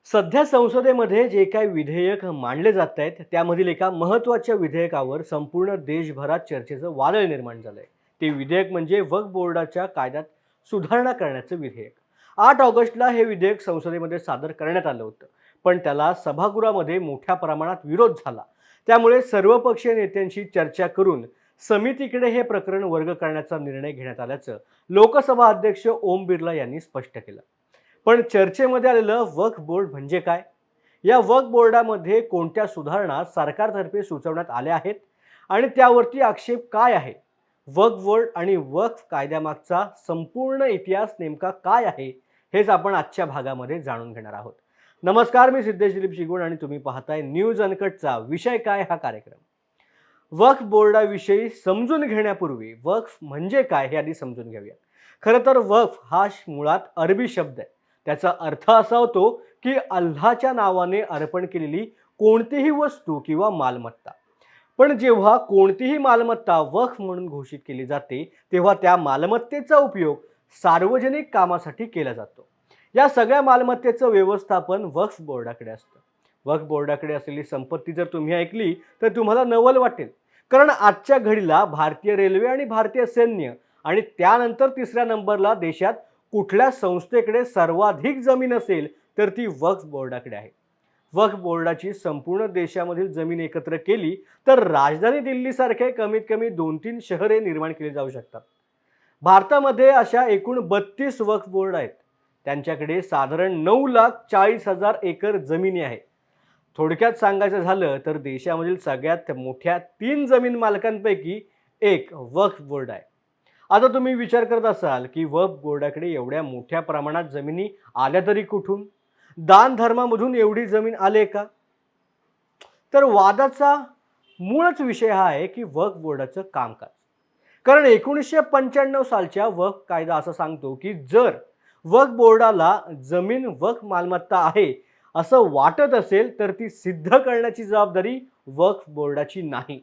सध्या संसदेमध्ये जे काही विधेयक मांडले जात आहेत त्यामधील एका महत्त्वाच्या विधेयकावर संपूर्ण देशभरात चर्चेचं वादळ निर्माण झालंय. ते विधेयक म्हणजे वक्फ बोर्डाच्या कायद्यात सुधारणा करण्याचं विधेयक. 8 ऑगस्टला हे विधेयक संसदेमध्ये सादर करण्यात आलं होतं, पण त्याला सभागृहामध्ये मोठ्या प्रमाणात विरोध झाला. त्यामुळे सर्वपक्षीय नेत्यांशी चर्चा करून समितीकडे हे प्रकरण वर्ग करण्याचा निर्णय घेण्यात आल्याचं लोकसभा अध्यक्ष ओम बिर्ला यांनी स्पष्ट केलं. पण चर्चेमध्ये आलेलं वक्फ बोर्ड म्हणजे काय? या वक्फ बोर्डामध्ये कोणत्या सुधारणा सरकारतर्फे सुचवण्यात आल्या आहेत आणि त्यावरती आक्षेप काय आहे? वक्फ बोर्ड आणि वक्फ कायद्यामागचा संपूर्ण इतिहास नेमका काय आहे? हेच आपण आजच्या भागामध्ये जाणून घेणार आहोत. नमस्कार, मी सिद्धेश दिलीप शिगुण आणि तुम्ही पाहताय न्यूज अनकटचा विषय काय हा कार्यक्रम. वक्फ बोर्डाविषयी समजून घेण्यापूर्वी वक्फ म्हणजे काय हे आधी समजून घेऊया. खरं तर वक्फ हा मुळात अरबी शब्द आहे. त्याचा अर्थ असा होतो की अल्लाच्या नावाने अर्पण केलेली कोणतीही वस्तू किंवा मालमत्ता. पण जेव्हा कोणतीही मालमत्ता वक्फ म्हणून घोषित केली जाते तेव्हा त्या मालमत्तेचा उपयोग सार्वजनिक कामासाठी केला जातो. या सगळ्या मालमत्तेचं व्यवस्थापन वक्फ बोर्डाकडे असतं. वक्फ बोर्डाकडे असलेली संपत्ती जर तुम्ही ऐकली तर तुम्हाला नवल वाटेल. कारण आजच्या घडीला भारतीय रेल्वे आणि भारतीय सैन्य आणि त्यानंतर तिसऱ्या नंबरला देशात कुठल्या संस्थेकडे सर्वाधिक जमीन असेल तर ती वक्फ बोर्डाकडे आहे. वक्फ बोर्डाची संपूर्ण देशामधील जमीन एकत्र केली तर राजधानी दिल्लीसारखे कमीत कमी 2-3 शहरे निर्माण केली जाऊ शकतात. भारतामध्ये अशा एकूण 32 वक्फ बोर्ड आहेत. त्यांच्याकडे साधारण 9,40,000 एकर जमिनी आहे. थोडक्यात सांगायचं झालं तर देशामधील सगळ्यात मोठ्या 3 जमीन मालकांपैकी एक वक्फ बोर्ड आहे. आता तुम्ही विचार करत असाल की वक्फ बोर्डाकडे एवढ्या मोठ्या प्रमाणात जमिनी आल्या तरी कुठून? दान धर्मामधून एवढी जमीन आले का? तर वादाचा मूळच विषय हा आहे की वक्फ बोर्डाचं कामकाज. कारण 1995 सालच्या वक्फ कायदा असं सांगतो की जर वक्फ बोर्डाला जमीन वक्फ मालमत्ता आहे असं वाटत असेल तर ती सिद्ध करण्याची जबाबदारी वक्फ बोर्डाची नाही.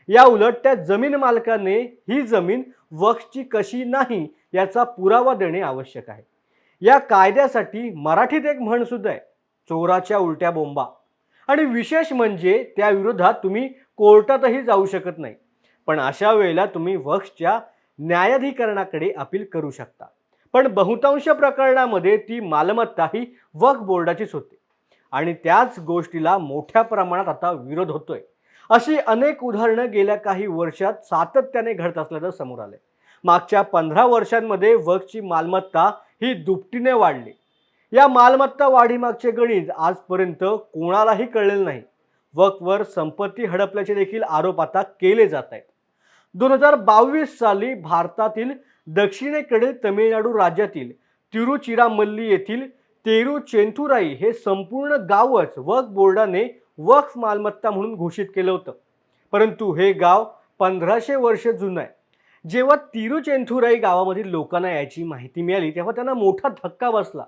या उलट त्या जमीन मालकाने ही जमीन वक्फची कशी नाही याचा पुरावा देणे आवश्यक आहे. या कायद्यासाठी मराठीत एक म्हण सुद्धा आहे, चोराच्या उलट्या बोंबा. आणि विशेष म्हणजे त्या विरोधात तुम्ही कोर्टातही जाऊ शकत नाही. पण अशा वेळेला तुम्ही वक्फच्या न्यायाधिकरणाकडे अपील करू शकता. पण बहुतांश प्रकरणामध्ये ती मालमत्ता ही वक्फ बोर्डाचीच होते आणि त्याच गोष्टीला मोठ्या प्रमाणात आता विरोध होतोय. अशी अनेक उदाहरणं गेल्या काही वर्षात सातत्याने घडत असल्याचं समोर आलंय. मागच्या 15 वर्षांमध्ये वक्फची मालमत्ता ही दुपटीने वाढली. या मालमत्ता वाढीमागचे गणित आजपर्यंत कोणालाही कळलेलं नाही. वक्फवर संपत्ती हडपल्याचे देखील आरोप आता केले जात आहेत. 2022 साली भारतातील दक्षिणेकडील तमिळनाडू राज्यातील तिरुचिरामल्ली येथील तेरुचेंथुराई हे संपूर्ण गावच वक्फ बोर्डाने वक्फ मालमत्ता म्हणून घोषित केलं होतं. परंतु हे गाव 1500 वर्ष जुनं आहे. जेव्हा तिरुचेंथुराई गावामधील लोकांना याची माहिती मिळाली तेव्हा त्यांना मोठा धक्का बसला.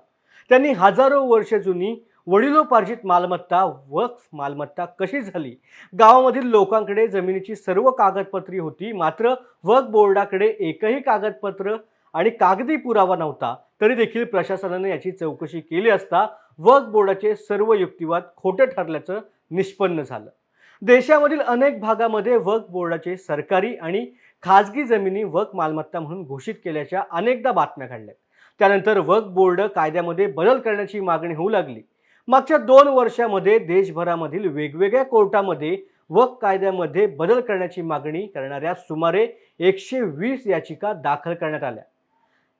त्यांनी हजारो वर्ष जुनी वडिलोपार्जित मालमत्ता वक्फ मालमत्ता कशी झाली? गावामधील लोकांकडे जमिनीची सर्व कागदपत्रे होती, मात्र वक्फ बोर्डाकडे एकही कागदपत्र आणि कागदी पुरावा नव्हता. तरी देखील प्रशासनाने याची चौकशी केली असता वक्फ बोर्डाचे सर्व युक्तिवाद खोटे ठरल्याचं निष्पन्न झालं. देशामधील अनेक भागामध्ये वक्फ बोर्डाचे सरकारी आणि खाजगी जमिनी वक्फ मालमत्ता म्हणून घोषित केल्याच्या अनेकदा बातम्या घडल्या. त्यानंतर वक्फ बोर्ड कायद्यामध्ये बदल करण्याची मागणी होऊ लागली. मागच्या 2 वर्षांमध्ये देशभरामधील वेगवेगळ्या कोर्टामध्ये वक्फ कायद्यामध्ये बदल करण्याची मागणी करणाऱ्या सुमारे 120 याचिका दाखल करण्यात आल्या.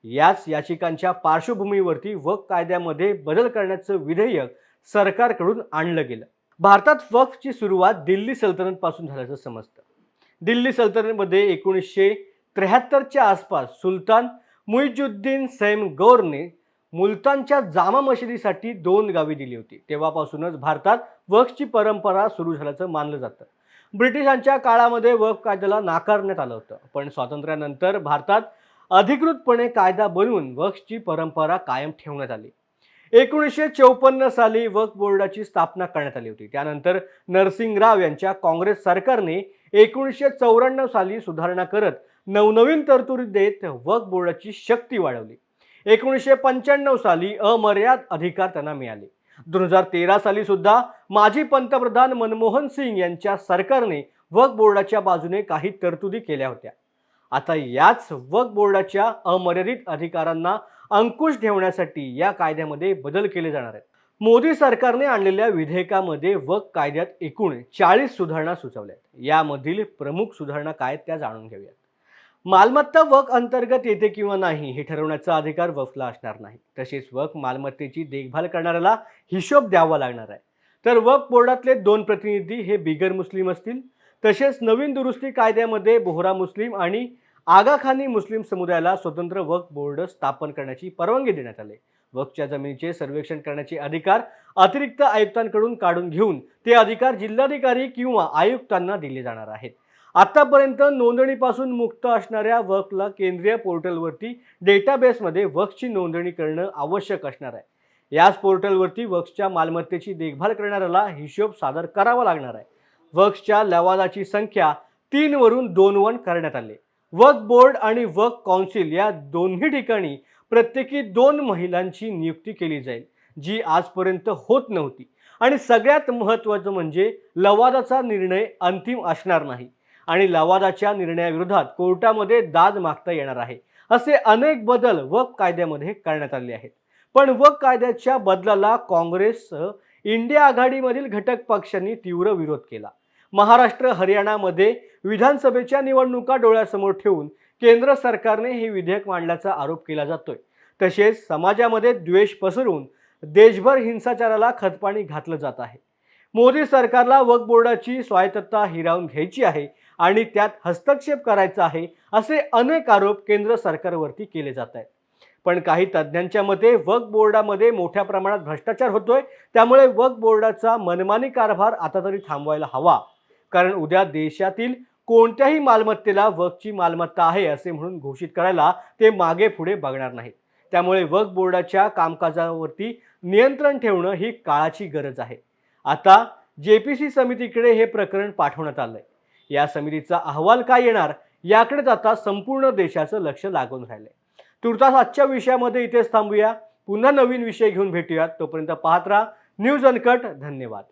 याच याचिकांच्या पार्श्वभूमीवरती वक्फ कायद्यामध्ये बदल करण्याचं विधेयक सरकारकडून आणलं गेलं. भारतात वक्फची सुरुवात दिल्ली सल्तनत पासून झाल्याचं समजतं. दिल्ली सल्तनतमध्ये 1973च्या आसपास सुलतान मुइजुद्दीन सैम गौरने मुलतानच्या जामा मशिदीसाठी 2 गावी दिली होती. तेव्हापासूनच भारतात वक्फची परंपरा सुरू झाल्याचं मानलं जातं. ब्रिटिशांच्या काळामध्ये वक्फ कायद्याला नाकारण्यात आलं होतं, पण स्वातंत्र्यानंतर भारतात अधिकृतपणे कायदा बनवून वक्फची परंपरा कायम ठेवण्यात आली. 1954 साली वक्फ बोर्डाची स्थापना करण्यात आली होती. त्यानंतर नरसिंग राव यांच्या काँग्रेस सरकारने 1994 साली सुधारणा करत नवनवीन तरतुदी देत वक्फ बोर्डाची शक्ती वाढवली. 1995 साली अमर्याद अधिकार त्यांना मिळाले 2013 साली सुद्धा माजी पंतप्रधान मनमोहन सिंग यांच्या सरकारने वक्फ बोर्डाच्या बाजूने काही तरतुदी केल्या होत्या. आता याच वक्फ बोर्डाच्या अमर्यादित अधिकारांना अंकुश ठेवण्यासाठी या कायद्यामध्ये बदल केले जाणार आहेत. मोदी सरकारने आणलेल्या विधेयकामध्ये वक्फ कायद्यात एकूण 40 सुधारणा सुचवल्या आहेत. यामधील प्रमुख सुधारणा काय आहेत त्या जाणून घेऊयात. मालमत्ता वक्फ अंतर्गत येते किंवा नाही हे ठरवण्याचा अधिकार वक्फला असणार नाही. तसेच वक्फ मालमत्तेची देखभाल करणाऱ्याला हिशोब द्यावा लागणार आहे. तर वक्फ बोर्डातले 2 प्रतिनिधी हे बिगर मुस्लिम असतील. तसेच नवीन दुरुस्ती कायद्यामध्ये बोहरा मुस्लिम आणि आगाखानी मुस्लिम समुदायाला स्वतंत्र वक्फ बोर्ड स्थापन करण्याची परवानगी देण्यात आली. वक्फच्या जमिनीचे सर्वेक्षण करण्याचे अधिकार अतिरिक्त आयुक्तांकडून काढून घेऊन ते अधिकार जिल्हाधिकारी किंवा आयुक्तांना दिले जाणार आहेत. आतापर्यंत नोंदणीपासून मुक्त असणाऱ्या वक्फला केंद्रीय पोर्टलवरती डेटाबेसमध्ये वक्फची नोंदणी करणं आवश्यक असणार आहे. याच पोर्टलवरती वक्फच्या मालमत्तेची देखभाल करणाऱ्याला हिशोब सादर करावा लागणार आहे. वक्फच्या लवादाची संख्या 3 वरून 2 वर करण्यात आली. वक्फ बोर्ड आणि वक्फ काउन्सिल या दोन्ही ठिकाणी प्रत्येकी 2 महिलांची नियुक्ती केली जाईल, जी आजपर्यंत होत नव्हती. आणि सगळ्यात महत्त्वाचं म्हणजे लवादाचा निर्णय अंतिम असणार नाही आणि लवादाच्या निर्णयाविरोधात कोर्टामध्ये दाद मागता येणार आहे. असे अनेक बदल वक्फ कायद्यामध्ये करण्यात आले आहेत. पण वक्फ कायद्याच्या बदलाला काँग्रेससह इंडिया आघाडीमधील घटक पक्षांनी तीव्र विरोध केला. महाराष्ट्र, हरियाणामध्ये विधानसभेच्या निवडणुका डोळ्यासमोर ठेवून केंद्र सरकारने हे विधेयक मांडल्याचा आरोप केला जातोय. तसेच समाजामध्ये द्वेष पसरवून देशभर हिंसाचाराला खतपाणी घातलं जात आहे. मोदी सरकारला वक्फ बोर्डाची स्वायत्तता हिरावून घ्यायची आहे आणि त्यात हस्तक्षेप करायचा आहे, असे अनेक आरोप केंद्र सरकारवरती केले जात आहेत. पण काही तज्ज्ञांच्या मते वक्फ बोर्डामध्ये मोठ्या प्रमाणात भ्रष्टाचार होतोय. त्यामुळे वक्फ बोर्डाचा मनमानी कारभार आता तरी थांबवायला हवा. कारण उद्या देशातील कोणत्याही मालमत्तेला वक्फची मालमत्ता आहे असे म्हणून घोषित करायला ते मागे पुढे बघणार नाहीत. त्यामुळे वक्फ बोर्डाच्या कामकाजावरती नियंत्रण ठेवणं ही काळाची गरज आहे. आता JPC समितीकडे हे प्रकरण पाठवण्यात आलंय. या समितीचा अहवाल काय येणार याकडेच आता संपूर्ण देशाचं लक्ष लागून राहिलंय. तुर्तास आजच्या विषयामध्ये इथेच थांबूया. पुन्हा नवीन विषय घेऊन भेटूयात. तोपर्यंत पाहत राहा न्यूज अनकट. धन्यवाद.